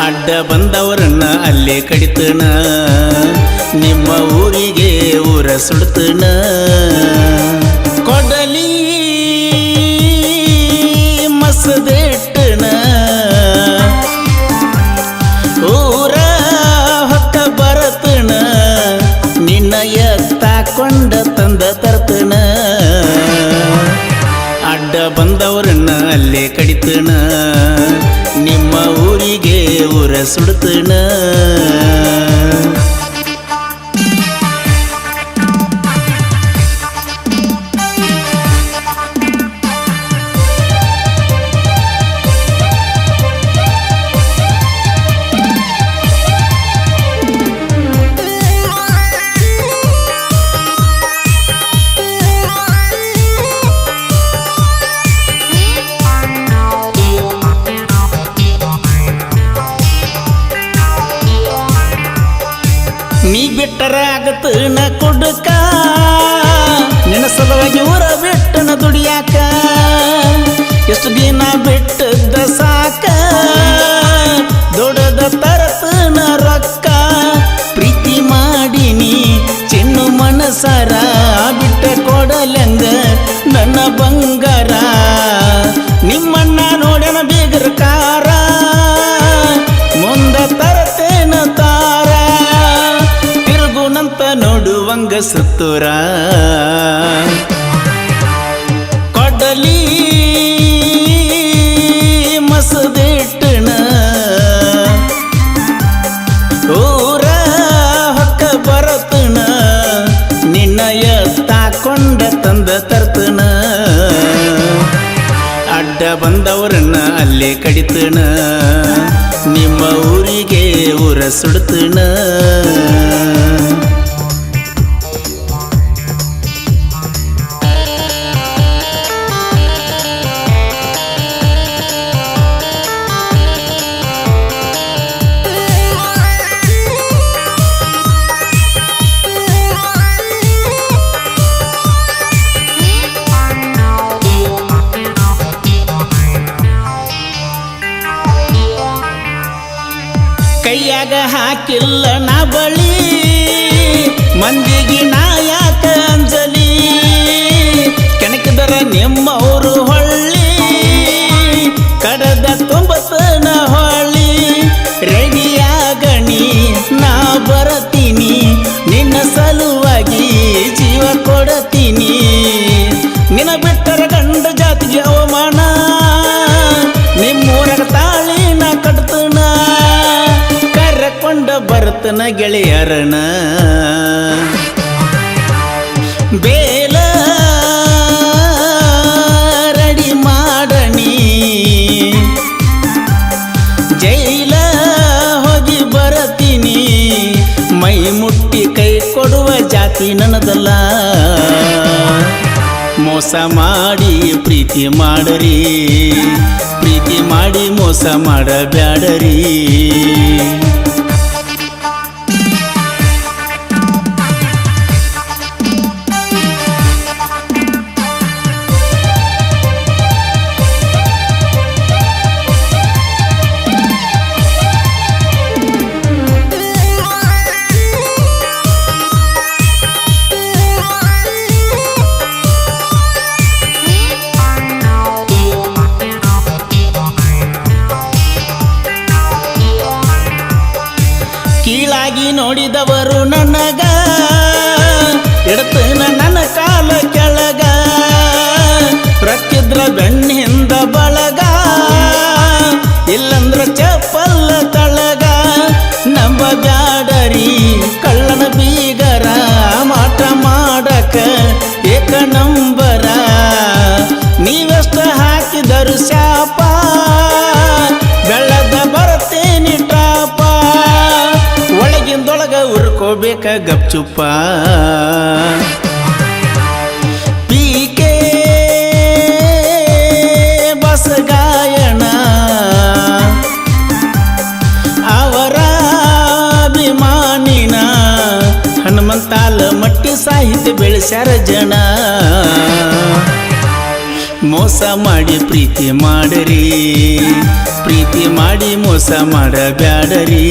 ಅಡ್ಡ ಬಂದವರನ್ನ ಅಲ್ಲೇ ಕಡಿತನ ನಿಮ್ಮ ಊರಿಗೆ ಊರ ಸುಡ್ತನ ಕೊಡಲಿ ಮಸದೆಟ್ಟನ ಊರ ಹೊತ್ತ ಬರತನ ನಿನ್ನ ಎತ್ತಾಕೊಂಡ ತಂದ ತರ್ತನ ಅಡ್ಡ ಬಂದವರನ್ನ ಅಲ್ಲೇ ಕಡಿತನ ನಿಮ್ಮ ಊರಿಗೆ ಊರ ಸುಡ್ತನ ನೀ ಬಿಟ್ಟರ ಆಗತನ ಕುಡ್ಕ ನಿನ್ನ ಸಲುವಾಗಿ ಊರ ಬಿಟ್ಟನ ದುಡಿಯಾಕ ಎಷ್ಟು ದಿನ ಬಿಟ್ಟದ ಸಾಕ ದೊಡ್ಡದ ತರತನ ರೊಕ್ಕ ಪ್ರೀತಿ ಮಾಡಿನಿ ಚಿನ್ನು ಮನಸಾರ ಬಿಟ್ಟ ಕೊಡಲಂಗ ನನ್ನ ಬಂಗಾರ ನಿಮ್ಮನ್ನ ನೋಡನ ಬೀಗರ ಕಾರ ಮುಂದ ತರತೇನ ತಾರ ತಿರುಗುನಂತ ನೋಡುವಂಗ ಸುತ್ತೂರ ಕೊಡಲಿ ಮಸದಿಟ್ಟಣ ಊರ ಹೊಕ್ಕ ಬರತನ ನಿನ್ನ ಎತ್ತಾಕೊಂಡ ತಂದ ತರ್ತನ ಅಡ್ಡ ಬಂದವರನ್ನ ಅಲ್ಲೇ ಕಡಿತನ ನಿಮ್ಮ ಊರಿಗೆ ಊರ ಸುಡ್ತನ ಕೈಯಾಗ ಹಾಕಿಲ್ಲ ನಾ ಬಳಿ ಮಂದಿಗೆ ನಾ ಯಾಕ ಅಂಜಲಿ ಕೆಣಕಿದರ ನಿಮ್ಮವರು ಹೊಳ್ಳಿ ಕಡದ ತುಂಬತನ ಹೊಳ್ಳಿ ರೆಡಿಯಾಗಣಿ ನಾ ಬರತೀನಿ ನಿನ್ನ ಸಲುವಾಗಿ ಜೀವ ಕೊಡತೀನಿ ನಿನ್ನ ಬಿಟ್ಟರ ಗಂಡ ಜಾತಿಗೆ ಅವಮಾನ ನಿಮ್ಮೂರಾಗ ತಾಳಿನ ಕಟ್ತನ ಕರ್ಕೊಂಡ ಬರ್ತನ ಗೆಳೆಯರನ ಬೇಲ ರೆಡಿ ಮಾಡಣಿ ಜೈಲ ಹೋಗಿ ಬರತೀನಿ ಮೈ ಮುಟ್ಟಿ ಕೈ ಕೊಡುವ ಜಾತಿ ನನ್ನದಲ್ಲ ಮೋಸ ಮಾಡಿ ಪ್ರೀತಿ ಮಾಡರಿ ಪ್ರೀತಿ ಮಾಡಿ ಮೋಸ ಮಾಡಬ್ಯಾಡರಿ ಕೀಳಾಗಿ ನೋಡಿದವರು ನನಗ ಇಡ್ತನ ನನ್ನ ಕಾಲ ಕೆಳಗ ರಕ್ಕಿದ್ರ ಬೆಣ್ಣಿಂದ ಬಳಗ ಇಲ್ಲಂದ್ರ ಚಪ್ಪಲ್ಲ ತಳಗ ನಂಬ ಬ್ಯಾಡರಿ ಕಳ್ಳನ ಬೀಗರ ಮಾಟ ಮಾಡಕ ಏಕ ನಂಬರ ನೀವೆಷ್ಟ ಹಾಕಿದರು ಶಾಪ ಬೆಳ್ಳದ ಬರ್ತೇನಿ ಟಾಪ ಒಳಗಿಂದೊಳಗ ಉರ್ಕೋಬೇಕ ಗಪ್ಚುಪ್ಪ ಪೀಕೆ ಬಸ ಗಾಯಣ ಅವರ ಅಭಿಮಾನಿನ ಹನುಮಂತಾಲ ಮಟ್ಟಿ ಸಾಹಿತ್ಯ ಬೆಳೆಸ್ಯಾರ ಜನ ಮೋಸ ಮಾಡಿ ಪ್ರೀತಿ ಮಾಡರಿ, ಪ್ರೀತಿ ಮಾಡಿ ಮೋಸ ಮಾಡಬ್ಯಾಡರಿ.